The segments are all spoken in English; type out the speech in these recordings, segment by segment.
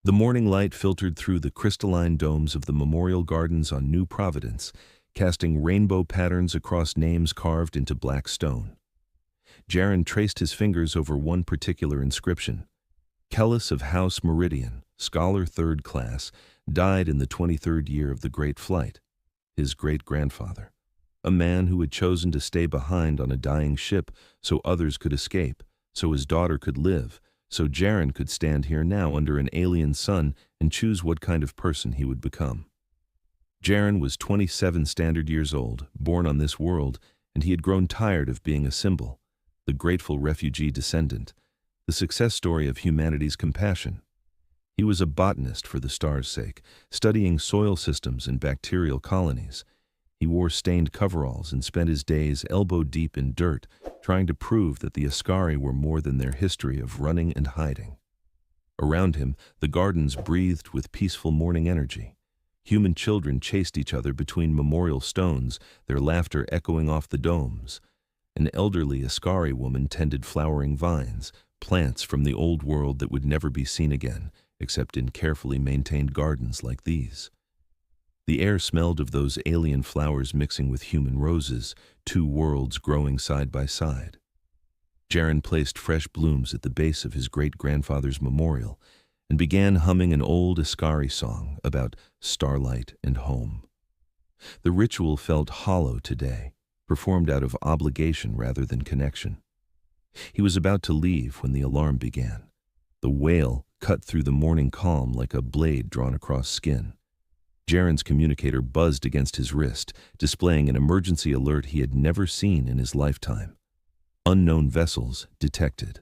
The morning light filtered through the crystalline domes of the memorial gardens on New Providence, casting rainbow patterns across names carved into black stone. Jaron traced his fingers over one particular inscription. Kellis of House Meridian, scholar 3rd class, died in the 23rd year of the Great Flight. His great-grandfather, a man who had chosen to stay behind on a dying ship so others could escape, so his daughter could live, so Jaron could stand here now under an alien sun and choose what kind of person he would become. Jaron was 27 standard years old, born on this world, and he had grown tired of being a symbol, the grateful refugee descendant, the success story of humanity's compassion. He was a botanist for the stars' sake, studying soil systems and bacterial colonies. He wore stained coveralls and spent his days elbow-deep in dirt, trying to prove that the Ascari were more than their history of running and hiding. Around him, the gardens breathed with peaceful morning energy. Human children chased each other between memorial stones, their laughter echoing off the domes. An elderly Ascari woman tended flowering vines, plants from the old world that would never be seen again, except in carefully maintained gardens like these. The air smelled of those alien flowers mixing with human roses, two worlds growing side by side. Jaron placed fresh blooms at the base of his great-grandfather's memorial and began humming an old Ascari song about starlight and home. The ritual felt hollow today, performed out of obligation rather than connection. He was about to leave when the alarm began. The wail cut through the morning calm like a blade drawn across skin. Jaron's communicator buzzed against his wrist, displaying an emergency alert he had never seen in his lifetime. Unknown vessels detected.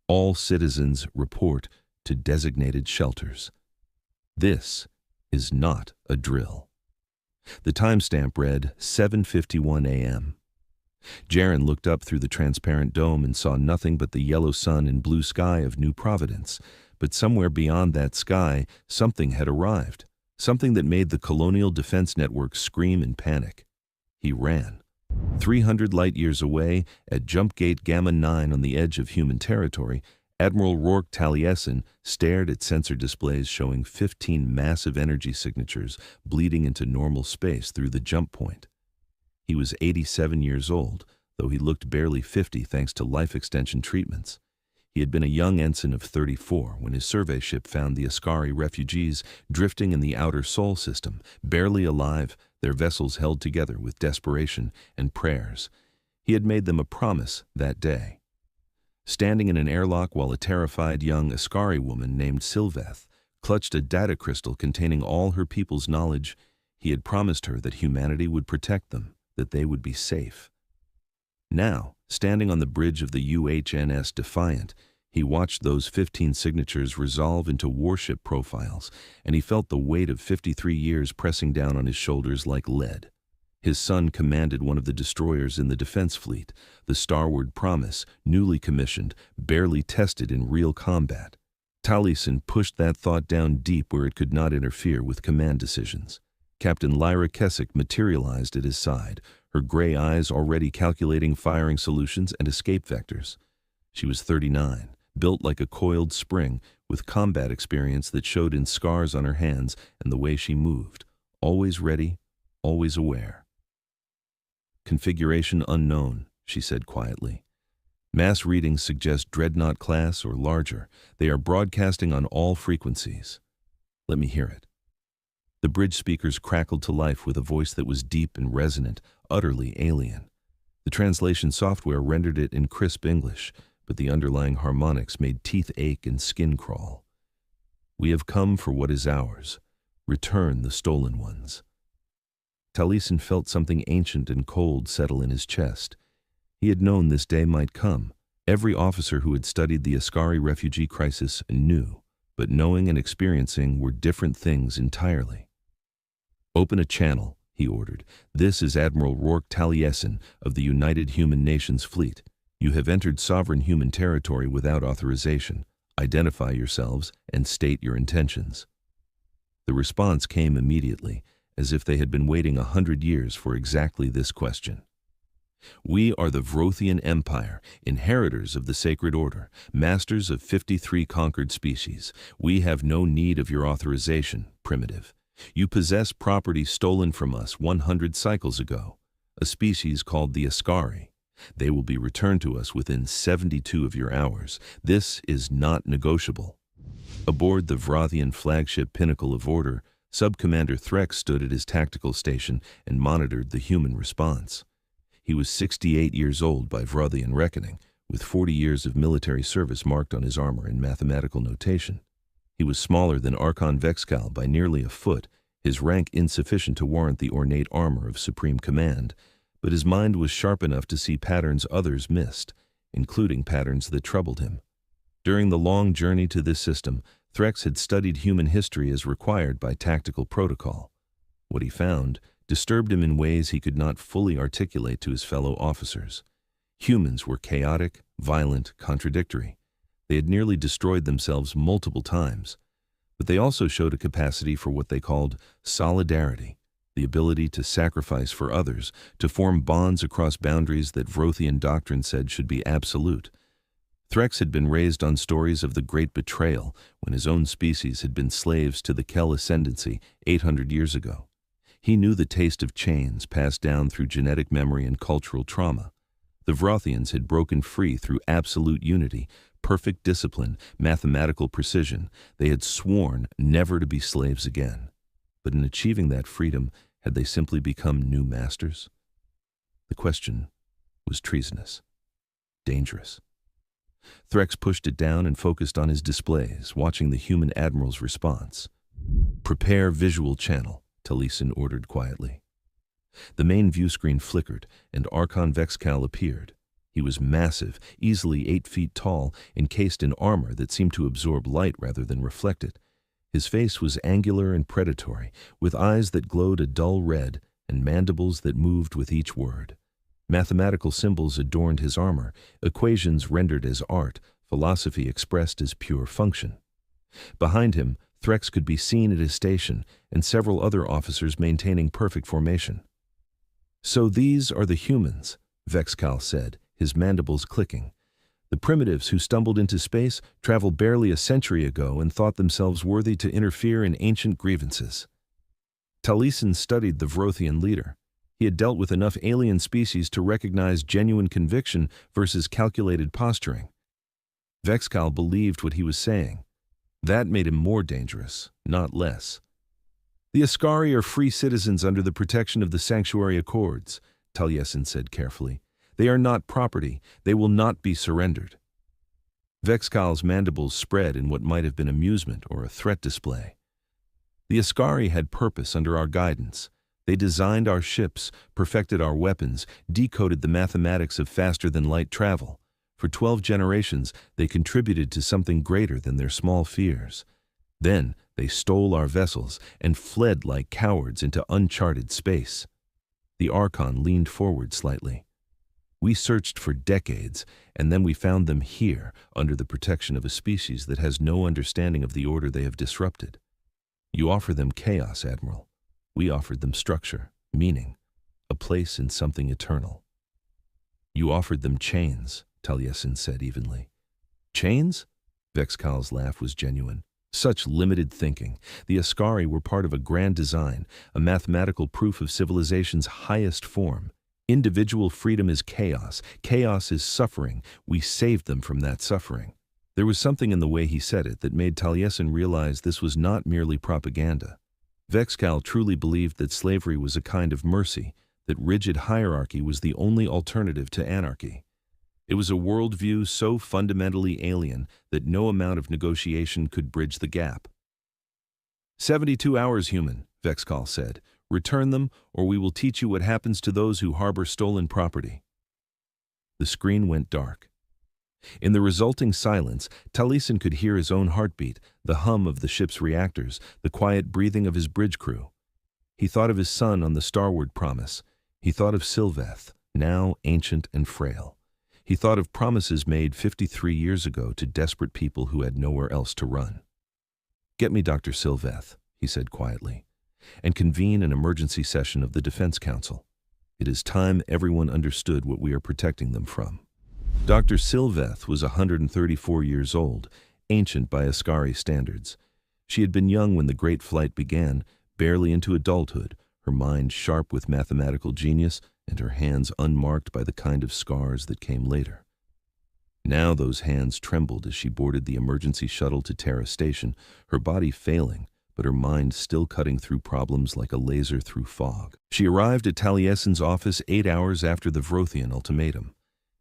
All citizens report to designated shelters. This is not a drill. The timestamp read 7:51 a.m. Jaron looked up through the transparent dome and saw nothing but the yellow sun and blue sky of New Providence. But somewhere beyond that sky, something had arrived. Something that made the Colonial Defense Network scream in panic. He ran. 300 light-years away, at Jump Gate Gamma 9 on the edge of human territory, Admiral Rourke Taliesin stared at sensor displays showing 15 massive energy signatures bleeding into normal space through the jump point. He was 87 years old, though he looked barely 50 thanks to life extension treatments. He had been a young ensign of 34 when his survey ship found the Ascari refugees drifting in the outer Sol system, barely alive, their vessels held together with desperation and prayers. He had made them a promise that day. Standing in an airlock while a terrified young Ascari woman named Sylveth clutched a data crystal containing all her people's knowledge, he had promised her that humanity would protect them, that they would be safe. Now, standing on the bridge of the UHNS Defiant, he watched those 15 signatures resolve into warship profiles, and he felt the weight of 53 years pressing down on his shoulders like lead. His son commanded one of the destroyers in the defense fleet, the Starward Promise, newly commissioned, barely tested in real combat. Taliesin pushed that thought down deep where it could not interfere with command decisions. Captain Lyra Kessick materialized at his side, her gray eyes already calculating firing solutions and escape vectors. She was 39, built like a coiled spring, with combat experience that showed in scars on her hands and the way she moved, always ready, always aware. Configuration unknown, she said quietly. Mass readings suggest Dreadnought class or larger. They are broadcasting on all frequencies. Let me hear it. The bridge speakers crackled to life with a voice that was deep and resonant, utterly alien. The translation software rendered it in crisp English, but the underlying harmonics made teeth ache and skin crawl. We have come for what is ours. Return the stolen ones. Taliesin felt something ancient and cold settle in his chest. He had known this day might come. Every officer who had studied the Ascari refugee crisis knew, but knowing and experiencing were different things entirely. Open a channel, he ordered. This is Admiral Rourke Taliesin of the United Human Nations Fleet. You have entered sovereign human territory without authorization. Identify yourselves and state your intentions. The response came immediately, as if they had been waiting 100 years for exactly this question. We are the Vrothian Empire, inheritors of the Sacred Order, masters of 53 conquered species. We have no need of your authorization, primitive. You possess property stolen from us 100 cycles ago, a species called the Ascari. They will be returned to us within 72 of your hours. This is not negotiable. Aboard the Vrothian flagship Pinnacle of Order, Sub-Commander Threx stood at his tactical station and monitored the human response. He was 68 years old by Vrothian reckoning, with 40 years of military service marked on his armor in mathematical notation. He was smaller than Archon Vexcal by nearly a foot, his rank insufficient to warrant the ornate armor of Supreme Command, but his mind was sharp enough to see patterns others missed, including patterns that troubled him. During the long journey to this system, Threx had studied human history as required by tactical protocol. What he found disturbed him in ways he could not fully articulate to his fellow officers. Humans were chaotic, violent, contradictory. They had nearly destroyed themselves multiple times, but they also showed a capacity for what they called solidarity, the ability to sacrifice for others, to form bonds across boundaries that Vrothian doctrine said should be absolute. Threx had been raised on stories of the Great Betrayal when his own species had been slaves to the Kel ascendancy 800 years ago. He knew the taste of chains passed down through genetic memory and cultural trauma. The Vrothians had broken free through absolute unity, perfect discipline, mathematical precision. They had sworn never to be slaves again. But in achieving that freedom, had they simply become new masters? The question was treasonous, dangerous. Threx pushed it down and focused on his displays, watching the human admiral's response. "Prepare visual channel," Taliesin ordered quietly. The main view screen flickered, and Archon Vexcal appeared. He was massive, easily 8 feet tall, encased in armor that seemed to absorb light rather than reflect it. His face was angular and predatory, with eyes that glowed a dull red and mandibles that moved with each word. Mathematical symbols adorned his armor, equations rendered as art, philosophy expressed as pure function. Behind him, Threx could be seen at his station, and several other officers maintaining perfect formation. "So these are the humans," Vexcal said, his mandibles clicking. "The primitives who stumbled into space, traveled barely a century ago, and thought themselves worthy to interfere in ancient grievances." Taliesin studied the Vrothian leader. He had dealt with enough alien species to recognize genuine conviction versus calculated posturing. Vexcal believed what he was saying. That made him more dangerous, not less. "The Ascari are free citizens under the protection of the Sanctuary Accords," Taliesin said carefully. "They are not property. They will not be surrendered." Vexcal's mandibles spread in what might have been amusement or a threat display. "The Ascari had purpose under our guidance. They designed our ships, perfected our weapons, decoded the mathematics of faster-than-light travel. For 12 generations, they contributed to something greater than their small fears. Then they stole our vessels and fled like cowards into uncharted space." The Archon leaned forward slightly. "We searched for decades, and then we found them here, under the protection of a species that has no understanding of the order they have disrupted. You offer them chaos, Admiral. We offered them structure, meaning, a place in something eternal." "You offered them chains," Taliesin said evenly. "Chains?" Vexcal's laugh was genuine. "Such limited thinking. The Ascari were part of a grand design, a mathematical proof of civilization's highest form. Individual freedom is chaos. Chaos is suffering. We saved them from that suffering." There was something in the way he said it that made Taliesin realize this was not merely propaganda. Vexcal truly believed that slavery was a kind of mercy, that rigid hierarchy was the only alternative to anarchy. It was a worldview so fundamentally alien that no amount of negotiation could bridge the gap. 72 hours, human," Vexcal said. "Return them, or we will teach you what happens to those who harbor stolen property." The screen went dark. In the resulting silence, Taliesin could hear his own heartbeat, the hum of the ship's reactors, the quiet breathing of his bridge crew. He thought of his son on the Starward Promise. He thought of Sylveth, now ancient and frail. He thought of promises made 53 years ago to desperate people who had nowhere else to run. "Get me Dr. Sylveth," he said quietly, "and convene an emergency session of the Defense Council." It is time everyone understood what we are protecting them from. Dr. Sylveth was 134 years old, ancient by Ascari standards. She had been young when the Great Flight began, barely into adulthood, her mind sharp with mathematical genius and her hands unmarked by the kind of scars that came later. Now those hands trembled as she boarded the emergency shuttle to Terra Station, her body failing, but her mind still cutting through problems like a laser through fog. She arrived at Taliesin's office 8 hours after the Vrothian ultimatum.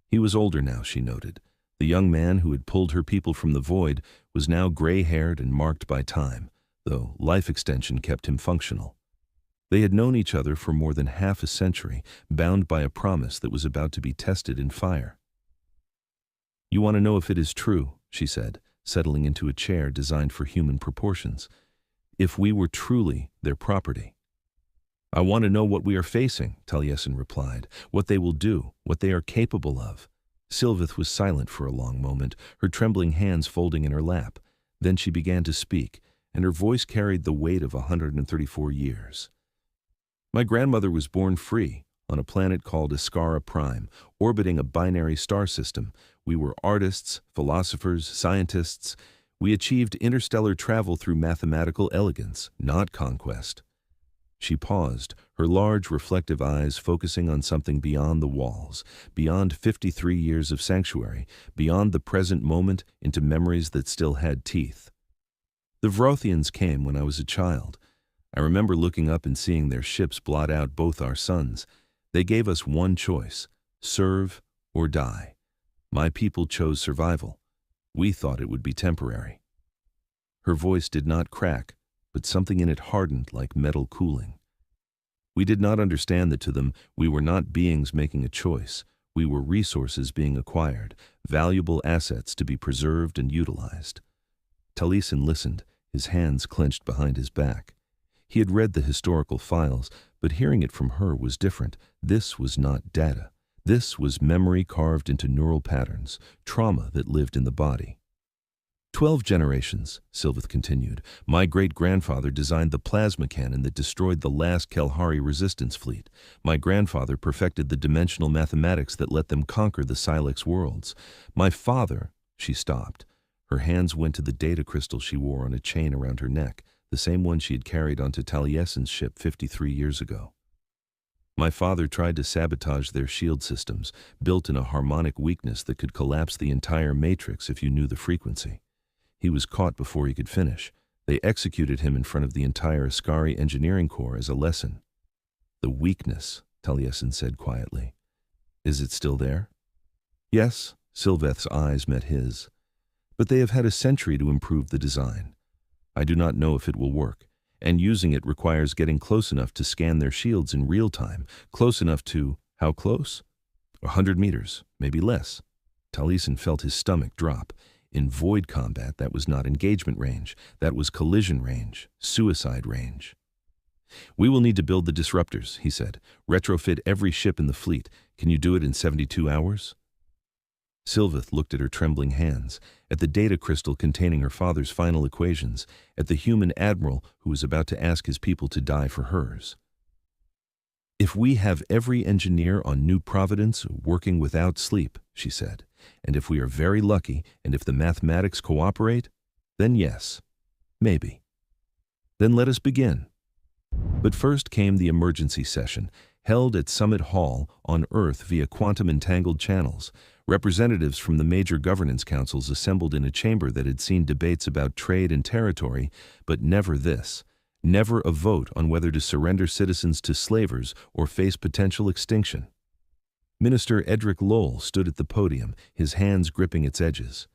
He was older now, she noted. The young man who had pulled her people from the void was now gray-haired and marked by time, though life extension kept him functional. They had known each other for more than half a century, bound by a promise that was about to be tested in fire. "You want to know if it is true," she said, settling into a chair designed for human proportions. "If we were truly their property." "I want to know what we are facing," Taliesin replied, "what they will do, what they are capable of." Sylveth was silent for a long moment, her trembling hands folding in her lap. Then she began to speak, and her voice carried the weight of 134 years. "My grandmother was born free, on a planet called Ascara Prime, orbiting a binary star system. We were artists, philosophers, scientists. We achieved interstellar travel through mathematical elegance, not conquest." She paused, her large, reflective eyes focusing on something beyond the walls, beyond 53 years of sanctuary, beyond the present moment into memories that still had teeth. "The Vrothians came when I was a child. I remember looking up and seeing their ships blot out both our suns. They gave us one choice: serve or die. My people chose survival. We thought it would be temporary." Her voice did not crack, but something in it hardened like metal cooling. "We did not understand that to them we were not beings making a choice. We were resources being acquired, valuable assets to be preserved and utilized." Taliesin listened, his hands clenched behind his back. He had read the historical files, but hearing it from her was different. This was not data. This was memory carved into neural patterns, trauma that lived in the body. 12 generations, Sylveth continued. My great-grandfather designed the plasma cannon that destroyed the last Kelhari resistance fleet. My grandfather perfected the dimensional mathematics that let them conquer the Silex worlds. My father— She stopped. Her hands went to the data crystal she wore on a chain around her neck, the same one she had carried onto Taliesin's ship 53 years ago. My father tried to sabotage their shield systems, built in a harmonic weakness that could collapse the entire matrix if you knew the frequency. He was caught before he could finish. They executed him in front of the entire Ascari engineering corps as a lesson. "The weakness," Taliesin said quietly. "Is it still there?" "Yes," Sylveth's eyes met his. "But they have had a century to improve the design. I do not know if it will work, and using it requires getting close enough to scan their shields in real time, close enough to— How close? 100 meters, maybe less." Taliesin felt his stomach drop. In void combat, that was not engagement range. That was collision range, suicide range. "We will need to build the disruptors," he said. "Retrofit every ship in the fleet. Can you do it in 72 hours? Sylveth looked at her trembling hands, at the data crystal containing her father's final equations, at the human admiral who was about to ask his people to die for hers. "If we have every engineer on New Providence working without sleep," she said, "and if we are very lucky, and if the mathematics cooperate, then yes, maybe. Then let us begin." But first came the emergency session, held at Summit Hall on Earth via quantum-entangled channels. Representatives from the major governance councils assembled in a chamber that had seen debates about trade and territory, but never this. Never a vote on whether to surrender citizens to slavers or face potential extinction. Minister Edric Lowell stood at the podium, his hands gripping its edges.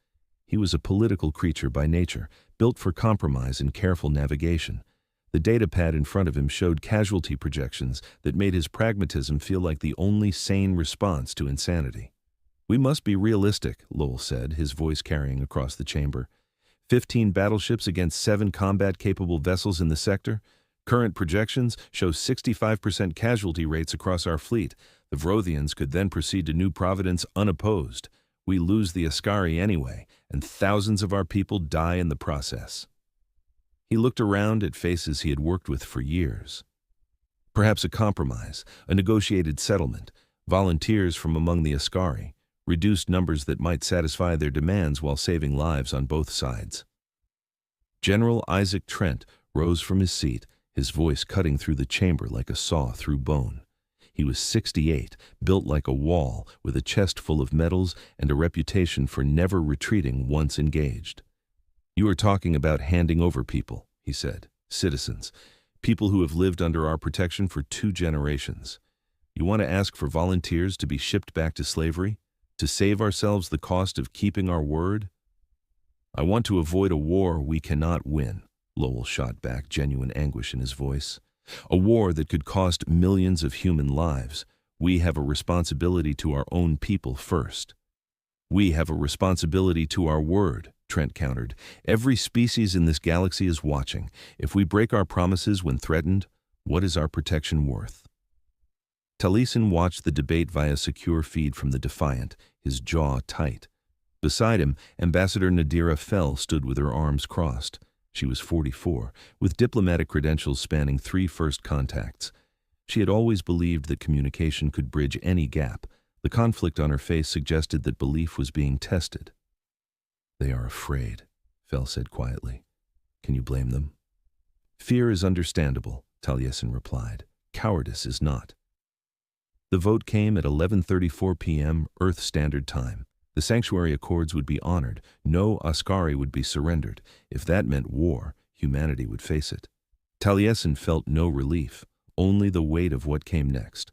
He was a political creature by nature, built for compromise and careful navigation. The datapad in front of him showed casualty projections that made his pragmatism feel like the only sane response to insanity. "We must be realistic," Lowell said, his voice carrying across the chamber. 15 battleships against 7 combat-capable vessels in the sector. Current projections show 65% casualty rates across our fleet. The Vrothians could then proceed to New Providence unopposed. We lose the Ascari anyway, and thousands of our people die in the process. He looked around at faces he had worked with for years. Perhaps a compromise, a negotiated settlement, volunteers from among the Askari, reduced numbers that might satisfy their demands while saving lives on both sides. General Isaac Trent rose from his seat, his voice cutting through the chamber like a saw through bone. He was 68, built like a wall, with a chest full of medals and a reputation for never retreating once engaged. "You are talking about handing over people," he said. "Citizens. People who have lived under our protection for 2 generations. You want to ask for volunteers to be shipped back to slavery? To save ourselves the cost of keeping our word?" "I want to avoid a war we cannot win," Lowell shot back, genuine anguish in his voice. "A war that could cost millions of human lives. We have a responsibility to our own people first." "We have a responsibility to our word," Trent countered. "Every species in this galaxy is watching. If we break our promises when threatened, what is our protection worth?" Taliesin watched the debate via secure feed from the Defiant, his jaw tight. Beside him, Ambassador Nadira Fell stood with her arms crossed. She was 44, with diplomatic credentials spanning 3 first contacts. She had always believed that communication could bridge any gap. The conflict on her face suggested that belief was being tested. "They are afraid," Fell said quietly. "Can you blame them?" "Fear is understandable," Taliesin replied. "Cowardice is not." The vote came at 11:34 p.m. Earth Standard Time. The Sanctuary Accords would be honored. No Askari would be surrendered. If that meant war, humanity would face it. Taliesin felt no relief, only the weight of what came next.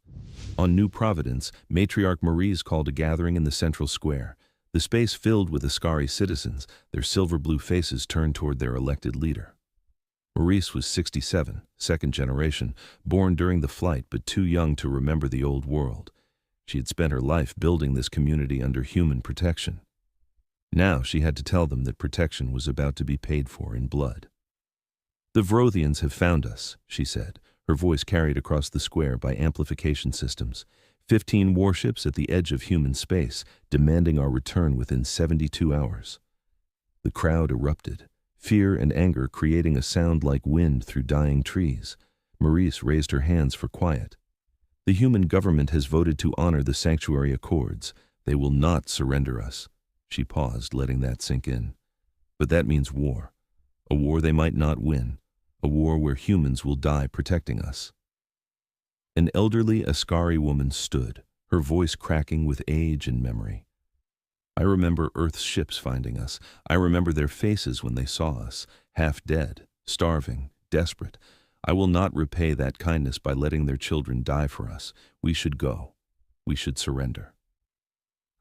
On New Providence, Matriarch Maurice called a gathering in the central square. The space filled with Askari citizens, their silver-blue faces turned toward their elected leader. Maurice was 67, second generation, born during the flight but too young to remember the old world. She had spent her life building this community under human protection. Now she had to tell them that protection was about to be paid for in blood. "The Vrothians have found us," she said, her voice carried across the square by amplification systems. 15 warships at the edge of human space, demanding our return within 72 hours. The crowd erupted, fear and anger creating a sound like wind through dying trees. Maurice raised her hands for quiet. "The human government has voted to honor the Sanctuary Accords. They will not surrender us." She paused, letting that sink in. "But that means war. A war they might not win. A war where humans will die protecting us." An elderly Askari woman stood, her voice cracking with age and memory. "I remember Earth's ships finding us. I remember their faces when they saw us, half dead, starving, desperate. I will not repay that kindness by letting their children die for us. We should go. We should surrender."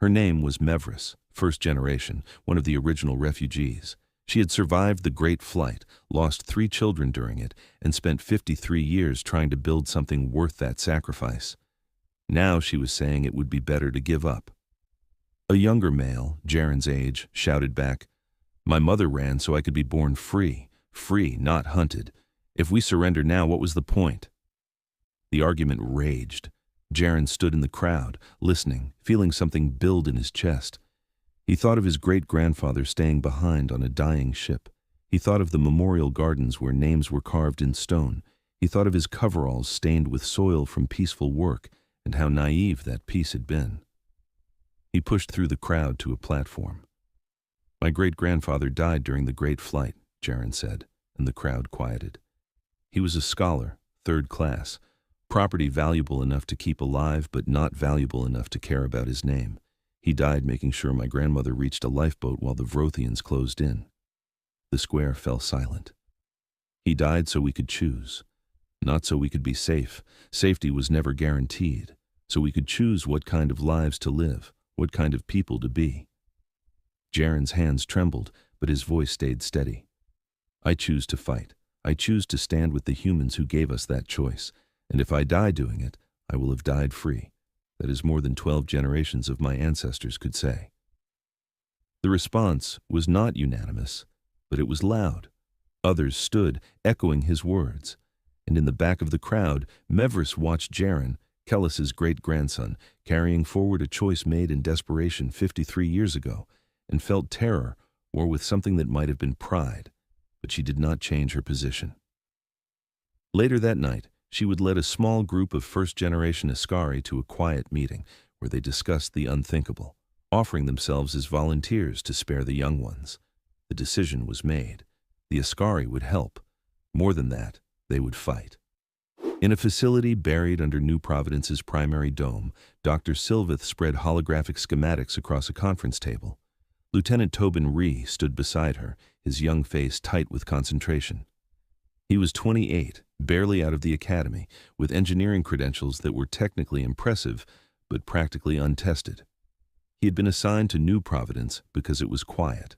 Her name was Mevris, first generation, one of the original refugees. She had survived the Great Flight, lost 3 children during it, and spent 53 years trying to build something worth that sacrifice. Now she was saying it would be better to give up. A younger male, Jaren's age, shouted back, "My mother ran so I could be born free, not hunted. If we surrender now, what was the point?" The argument raged. Jaren stood in the crowd, listening, feeling something build in his chest. He thought of his great-grandfather staying behind on a dying ship. He thought of the memorial gardens where names were carved in stone. He thought of his coveralls stained with soil from peaceful work, and how naive that peace had been. He pushed through the crowd to a platform. "My great-grandfather died during the Great Flight," Jaren said, and the crowd quieted. "He was a scholar, 3rd class, property valuable enough to keep alive but not valuable enough to care about his name. He died making sure my grandmother reached a lifeboat while the Vrothians closed in." The square fell silent. "He died so we could choose, not so we could be safe. Safety was never guaranteed, so we could choose what kind of lives to live, what kind of people to be." Jaren's hands trembled, but his voice stayed steady. "I choose to fight. I choose to stand with the humans who gave us that choice, and if I die doing it, I will have died free. That is more than 12 generations of my ancestors could say." The response was not unanimous, but it was loud. Others stood, echoing his words. And in the back of the crowd, Mevris watched Jaren, Kellis's great-grandson, carrying forward a choice made in desperation 53 years ago, and felt terror, or with something that might have been pride, but she did not change her position. Later that night, She would lead a small group of first-generation Ascari to a quiet meeting where they discussed the unthinkable, offering themselves as volunteers to spare the young ones. The decision was made. The Ascari would help. More than that, they would fight. In a facility buried under New Providence's primary dome, Dr. Silveth spread holographic schematics across a conference table. Lieutenant Tobin Rhee stood beside her, his young face tight with concentration. He was 28, barely out of the academy, with engineering credentials that were technically impressive, but practically untested. He had been assigned to New Providence because it was quiet.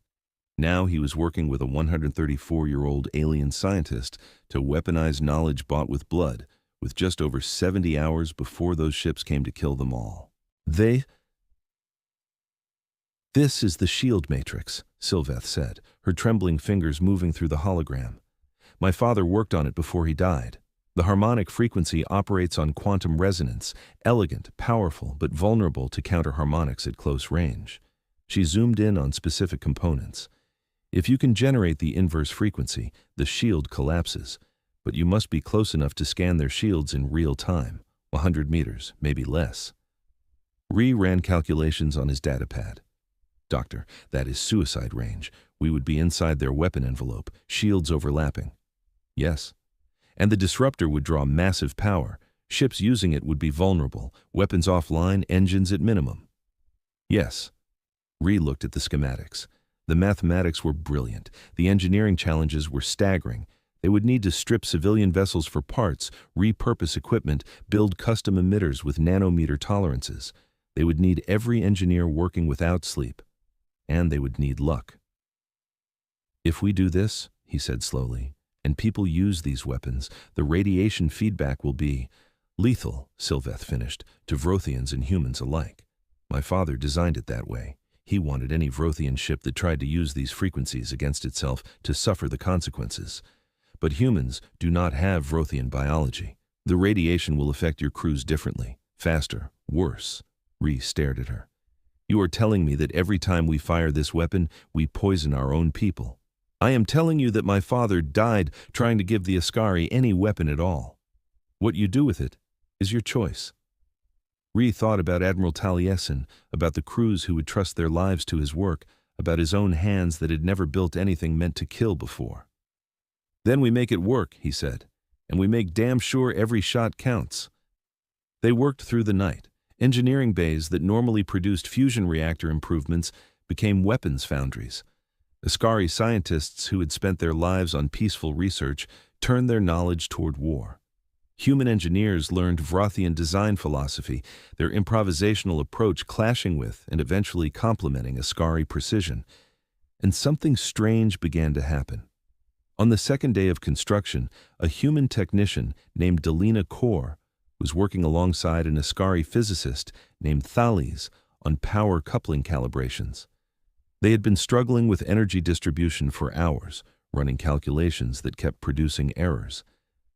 Now he was working with a 134-year-old alien scientist to weaponize knowledge bought with blood, with just over 70 hours before those ships came to kill them all. This is the shield matrix, Silveth said, her trembling fingers moving through the hologram. My father worked on it before he died. The harmonic frequency operates on quantum resonance, elegant, powerful, but vulnerable to counter-harmonics at close range. She zoomed in on specific components. If you can generate the inverse frequency, the shield collapses, but you must be close enough to scan their shields in real time, 100 meters, maybe less. Rhee ran calculations on his datapad. Doctor, that is suicide range. We would be inside their weapon envelope, shields overlapping. Yes. And the disruptor would draw massive power. Ships using it would be vulnerable, weapons offline, engines at minimum. Yes. Rhee looked at the schematics. The mathematics were brilliant. The engineering challenges were staggering. They would need to strip civilian vessels for parts, repurpose equipment, build custom emitters with nanometer tolerances. They would need every engineer working without sleep. And they would need luck. If we do this, he said slowly, and people use these weapons, the radiation feedback will be lethal, Silveth finished, to Vrothians and humans alike. My father designed it that way. He wanted any Vrothian ship that tried to use these frequencies against itself to suffer the consequences. But humans do not have Vrothian biology. The radiation will affect your crews differently, faster, worse. Rhee stared at her. You are telling me that every time we fire this weapon, we poison our own people. I am telling you that my father died trying to give the Ascari any weapon at all. What you do with it is your choice. Rhee thought about Admiral Taliesin, about the crews who would trust their lives to his work, about his own hands that had never built anything meant to kill before. Then we make it work, he said, and we make damn sure every shot counts. They worked through the night. Engineering bays that normally produced fusion reactor improvements became weapons foundries. Ascari scientists who had spent their lives on peaceful research turned their knowledge toward war. Human engineers learned Vrothian design philosophy, their improvisational approach clashing with and eventually complementing Ascari precision. And something strange began to happen. On the second day of construction, a human technician named Delina Kor was working alongside an Ascari physicist named Thales on power coupling calibrations. They had been struggling with energy distribution for hours, running calculations that kept producing errors.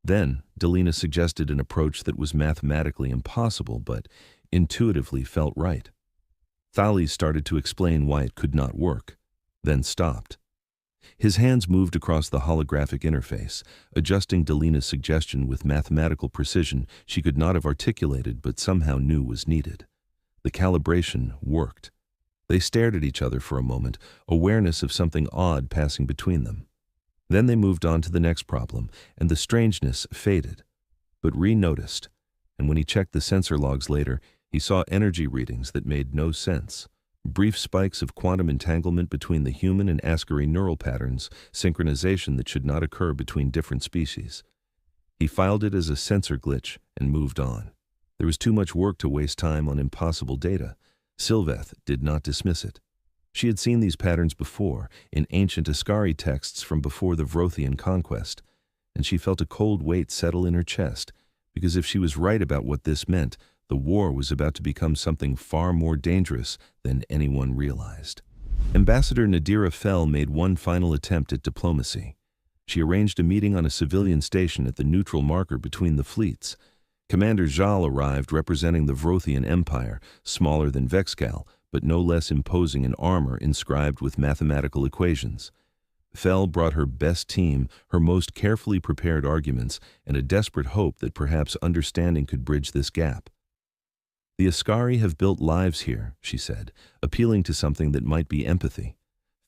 Then, Delina suggested an approach that was mathematically impossible but intuitively felt right. Thales started to explain why it could not work, then stopped. His hands moved across the holographic interface, adjusting Delina's suggestion with mathematical precision she could not have articulated but somehow knew was needed. The calibration worked. They stared at each other for a moment, awareness of something odd passing between them. Then they moved on to the next problem, and the strangeness faded. But Rhee noticed, and when he checked the sensor logs later, he saw energy readings that made no sense. Brief spikes of quantum entanglement between the human and Ascari neural patterns, synchronization that should not occur between different species. He filed it as a sensor glitch and moved on. There was too much work to waste time on impossible data. Silveth did not dismiss it. She had seen these patterns before, in ancient Ascari texts from before the Vrothian conquest, and she felt a cold weight settle in her chest, because if she was right about what this meant, the war was about to become something far more dangerous than anyone realized. Ambassador Nadira Fell made one final attempt at diplomacy. She arranged a meeting on a civilian station at the neutral marker between the fleets. Commander Jal arrived representing the Vrothian Empire, smaller than Vexcal, but no less imposing in armor inscribed with mathematical equations. Fel brought her best team, her most carefully prepared arguments, and a desperate hope that perhaps understanding could bridge this gap. The Askari have built lives here, she said, appealing to something that might be empathy.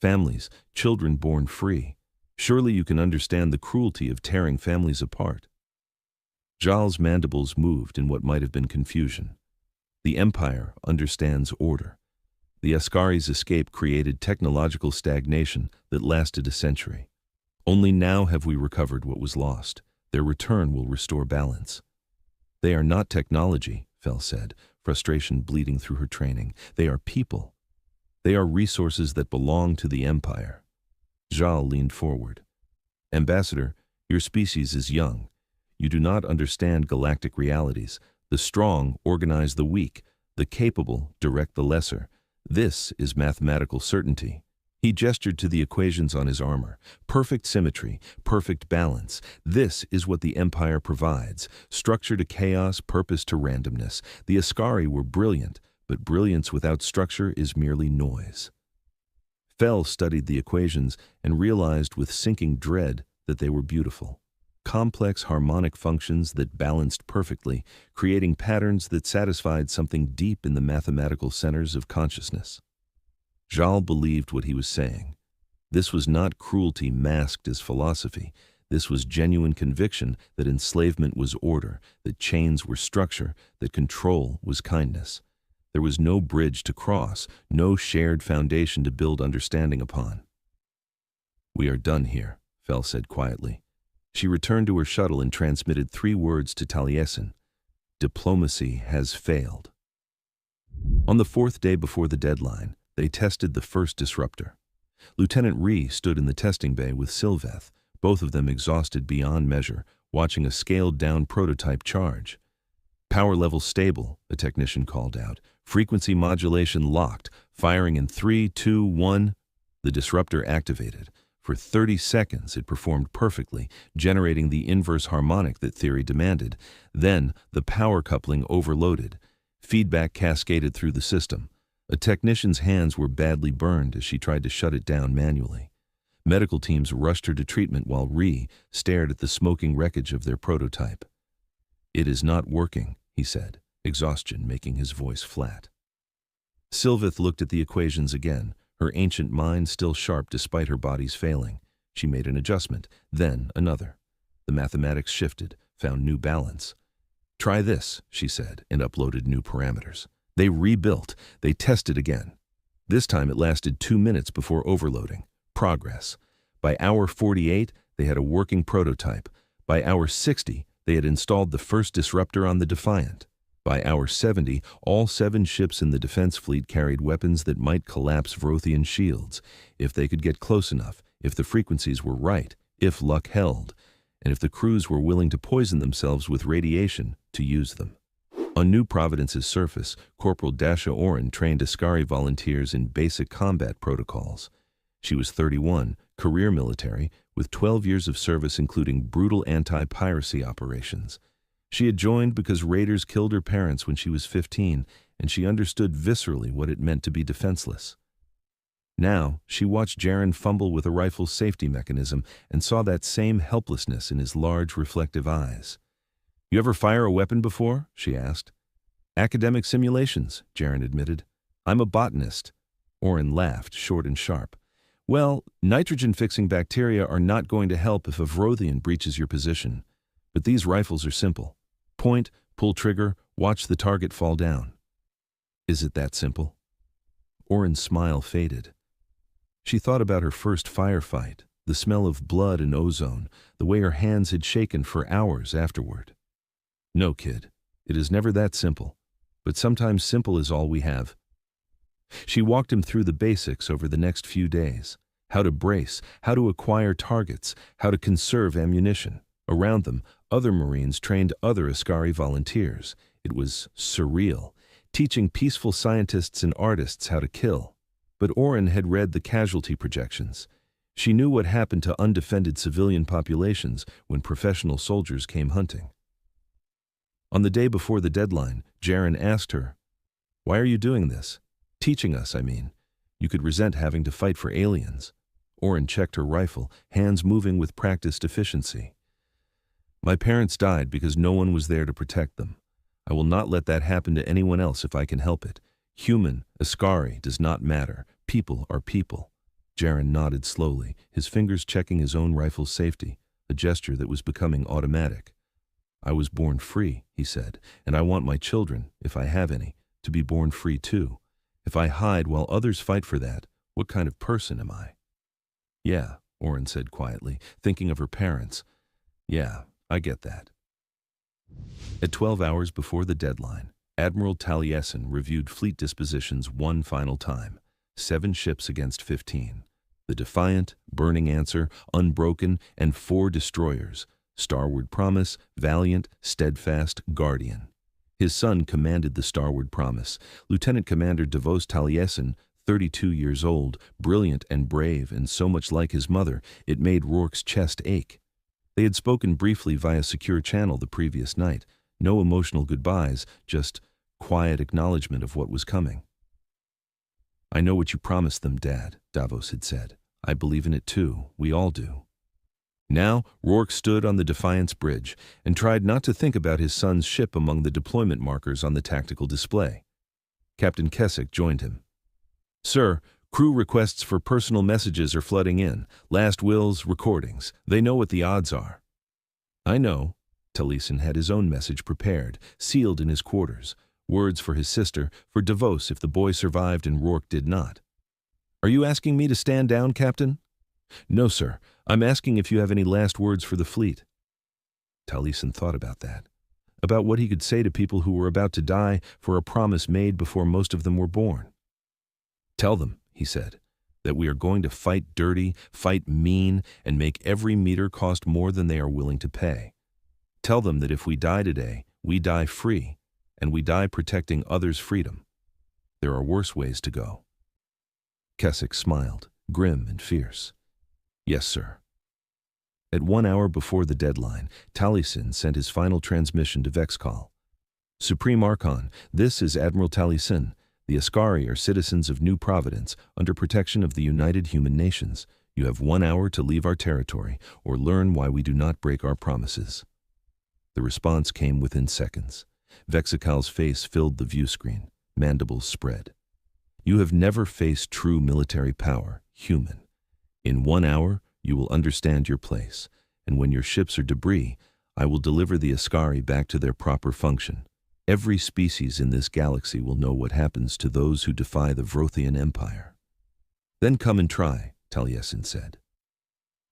Families, children born free. Surely you can understand the cruelty of tearing families apart. Jal's mandibles moved in what might have been confusion. The Empire understands order. The Askari's escape created technological stagnation that lasted a century. Only now have we recovered what was lost. Their return will restore balance. They are not technology, Fel said, frustration bleeding through her training. They are people. They are resources that belong to the Empire. Jal leaned forward. Ambassador, your species is young. You do not understand galactic realities. The strong organize the weak. The capable direct the lesser. This is mathematical certainty. He gestured to the equations on his armor. Perfect symmetry, perfect balance. This is what the Empire provides. Structure to chaos, purpose to randomness. The Askari were brilliant, but brilliance without structure is merely noise. Fel studied the equations and realized with sinking dread that they were beautiful. Complex harmonic functions that balanced perfectly, creating patterns that satisfied something deep in the mathematical centers of consciousness. Jal believed what he was saying. This was not cruelty masked as philosophy. This was genuine conviction that enslavement was order, that chains were structure, that control was kindness. There was no bridge to cross, no shared foundation to build understanding upon. We are done here, Fel said quietly. She returned to her shuttle and transmitted 3 words to Taliesin. Diplomacy has failed. On the 4th day before the deadline, they tested the first disruptor. Lieutenant Rhee stood in the testing bay with Sylveth, both of them exhausted beyond measure, watching a scaled-down prototype charge. Power level stable, a technician called out. Frequency modulation locked, firing in 3, 2, 1. The disruptor activated. For 30 seconds, it performed perfectly, generating the inverse harmonic that theory demanded. Then, the power coupling overloaded. Feedback cascaded through the system. A technician's hands were badly burned as she tried to shut it down manually. Medical teams rushed her to treatment while Rhee stared at the smoking wreckage of their prototype. It is not working, he said, exhaustion making his voice flat. Sylveth looked at the equations again, her ancient mind still sharp despite her body's failing. She made an adjustment, then another. The mathematics shifted, found new balance. Try this, she said, and uploaded new parameters. They rebuilt. They tested again. This time it lasted 2 minutes before overloading. Progress. By hour 48, they had a working prototype. By hour 60, they had installed the first disruptor on the Defiant. By hour 70, all 7 ships in the defense fleet carried weapons that might collapse Vrothian shields, if they could get close enough, if the frequencies were right, if luck held, and if the crews were willing to poison themselves with radiation to use them. On New Providence's surface, Corporal Dasha Oren trained Askari volunteers in basic combat protocols. She was 31, career military, with 12 years of service including brutal anti-piracy operations. She had joined because raiders killed her parents when she was 15, and she understood viscerally what it meant to be defenseless. Now, she watched Jaren fumble with a rifle's safety mechanism and saw that same helplessness in his large, reflective eyes. "You ever fire a weapon before?" she asked. "Academic simulations," Jaren admitted. "I'm a botanist." Oren laughed, short and sharp. "Well, nitrogen-fixing bacteria are not going to help if a Vrothian breaches your position. But these rifles are simple. Point, pull trigger, watch the target fall down." "Is it that simple?" Oren's smile faded. She thought about her first firefight, the smell of blood and ozone, the way her hands had shaken for hours afterward. "No, kid, it is never that simple. But sometimes simple is all we have." She walked him through the basics over the next few days. How to brace, how to acquire targets, how to conserve ammunition. Around them, other Marines trained other Askari volunteers. It was surreal, teaching peaceful scientists and artists how to kill. But Oren had read the casualty projections. She knew what happened to undefended civilian populations when professional soldiers came hunting. On the day before the deadline, Jaren asked her, "Why are you doing this? Teaching us, I mean. You could resent having to fight for aliens." Oren checked her rifle, hands moving with practiced efficiency. My parents died because no one was there to protect them. I will not let that happen to anyone else if I can help it. Human, Askari, does not matter. People are people. Jaren nodded slowly, his fingers checking his own rifle's safety, a gesture that was becoming automatic. I was born free, he said, and I want my children, if I have any, to be born free too. If I hide while others fight for that, what kind of person am I? Yeah, Oren said quietly, thinking of her parents. Yeah, I get that. At 12 hours before the deadline, Admiral Taliesin reviewed fleet dispositions one final time. 7 ships against 15. The Defiant, Burning Answer, Unbroken, and 4 destroyers, Starward Promise, Valiant, Steadfast, Guardian. His son commanded the Starward Promise, Lieutenant Commander Davos Taliesin, 32 years old, brilliant and brave, and so much like his mother, it made Rourke's chest ache. They had spoken briefly via secure channel the previous night. No emotional goodbyes, just quiet acknowledgement of what was coming. I know what you promised them, Dad, Davos had said. I believe in it too. We all do. Now, Rourke stood on the Defiance Bridge and tried not to think about his son's ship among the deployment markers on the tactical display. Captain Keswick joined him. Sir, crew requests for personal messages are flooding in. Last wills, recordings. They know what the odds are. I know. Taliesin had his own message prepared, sealed in his quarters. Words for his sister, for Davos if the boy survived and Rourke did not. Are you asking me to stand down, Captain? No, sir. I'm asking if you have any last words for the fleet. Taliesin thought about that. About what he could say to people who were about to die for a promise made before most of them were born. Tell them, he said, that we are going to fight dirty, fight mean, and make every meter cost more than they are willing to pay. Tell them that if we die today, we die free, and we die protecting others' freedom. There are worse ways to go. Keswick smiled, grim and fierce. Yes, sir. At 1 hour before the deadline, Taliesin sent his final transmission to Vexcall. Supreme Archon, this is Admiral Taliesin. The Askari are citizens of New Providence, under protection of the United Human Nations. You have 1 hour to leave our territory, or learn why we do not break our promises. The response came within seconds. Vexical's face filled the view screen, mandibles spread. You have never faced true military power, human. In 1 hour, you will understand your place, and when your ships are debris, I will deliver the Askari back to their proper function. Every species in this galaxy will know what happens to those who defy the Vrothian Empire. Then come and try, Taliesin said.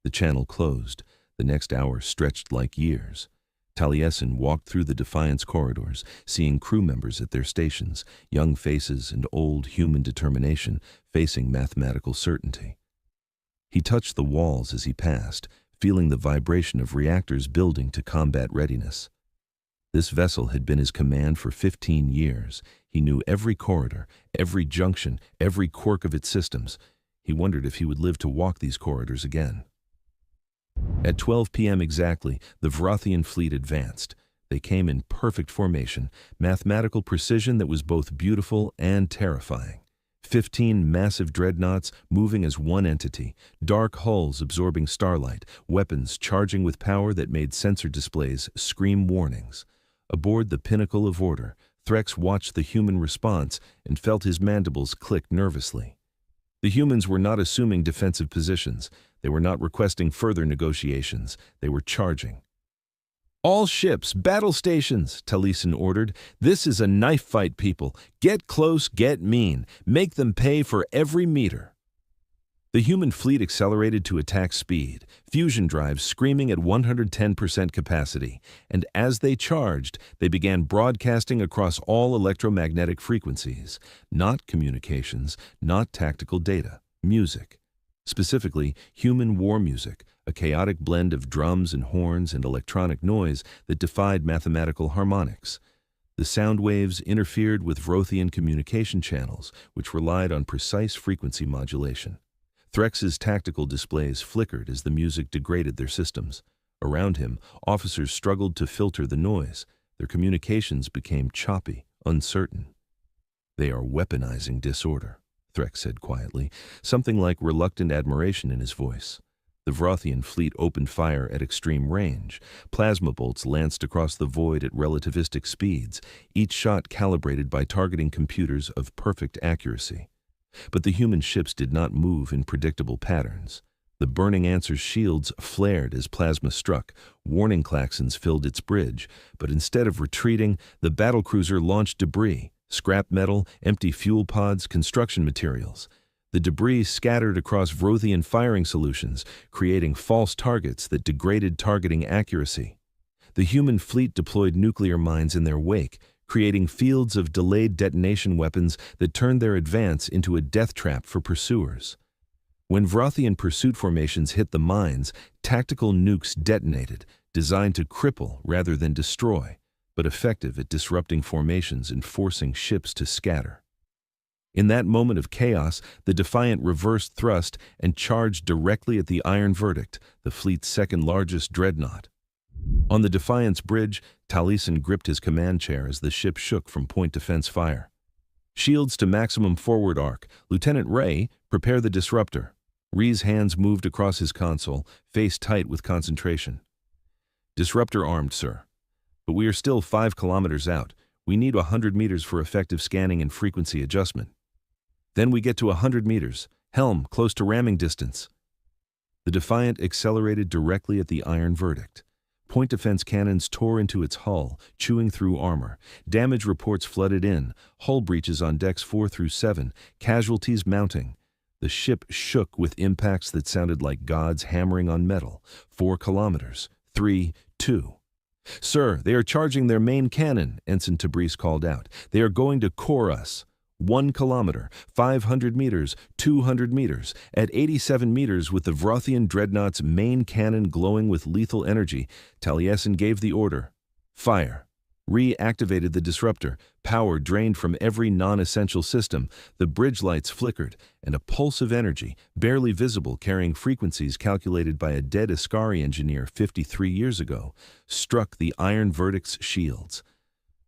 The channel closed. The next hour stretched like years. Taliesin walked through the Defiance corridors, seeing crew members at their stations, young faces and old human determination facing mathematical certainty. He touched the walls as he passed, feeling the vibration of reactors building to combat readiness. This vessel had been his command for 15 years. He knew every corridor, every junction, every quirk of its systems. He wondered if he would live to walk these corridors again. At 12 p.m. exactly, the Vrothian fleet advanced. They came in perfect formation, mathematical precision that was both beautiful and terrifying. 15 massive dreadnoughts moving as one entity, dark hulls absorbing starlight, weapons charging with power that made sensor displays scream warnings. Aboard the pinnacle of order, Threx watched the human response and felt his mandibles click nervously. The humans were not assuming defensive positions. They were not requesting further negotiations. They were charging. All ships, battle stations, Taliesin ordered. This is a knife fight, people. Get close, get mean. Make them pay for every meter. The human fleet accelerated to attack speed, fusion drives screaming at 110% capacity, and as they charged, they began broadcasting across all electromagnetic frequencies, not communications, not tactical data, music. Specifically, human war music, a chaotic blend of drums and horns and electronic noise that defied mathematical harmonics. The sound waves interfered with Vrothian communication channels, which relied on precise frequency modulation. Threx's tactical displays flickered as the music degraded their systems. Around him, officers struggled to filter the noise. Their communications became choppy, uncertain. They are weaponizing disorder, Threk said quietly, something like reluctant admiration in his voice. The Vrothian fleet opened fire at extreme range. Plasma bolts lanced across the void at relativistic speeds, each shot calibrated by targeting computers of perfect accuracy. But the human ships did not move in predictable patterns. The Burning Answer's shields flared as plasma struck. Warning klaxons filled its bridge, but instead of retreating, the battlecruiser launched debris, scrap metal, empty fuel pods, construction materials. The debris scattered across Vrothian firing solutions, creating false targets that degraded targeting accuracy. The human fleet deployed nuclear mines in their wake, creating fields of delayed detonation weapons that turned their advance into a death trap for pursuers. When Vrothian pursuit formations hit the mines, tactical nukes detonated, designed to cripple rather than destroy, but effective at disrupting formations and forcing ships to scatter. In that moment of chaos, the Defiant reversed thrust and charged directly at the Iron Verdict, the fleet's second-largest dreadnought. On the Defiant's bridge, Taliesin gripped his command chair as the ship shook from point defense fire. "Shields to maximum forward arc. Lieutenant Ray, prepare the disruptor." Ree's hands moved across his console, face tight with concentration. "Disruptor armed, sir. But we are still 5 kilometers out. We need 100 meters for effective scanning and frequency adjustment. Then we get to 100 meters. Helm, close to ramming distance." The Defiant accelerated directly at the Iron Verdict. Point defense cannons tore into its hull, chewing through armor. Damage reports flooded in, hull breaches on decks 4 through 7, casualties mounting. The ship shook with impacts that sounded like gods hammering on metal. 4 kilometers. 3, 2. "Sir, they are charging their main cannon," Ensign Tabriz called out. "They are going to core us. 1 kilometer, 500 meters, 200 meters. At 87 meters, with the Vrothian dreadnought's main cannon glowing with lethal energy, Taliesin gave the order. Fire. Reactivated the disruptor. Power drained from every non-essential system. The bridge lights flickered, and a pulse of energy, barely visible, carrying frequencies calculated by a dead Ascari engineer 53 years ago, struck the Iron Verdict's shields.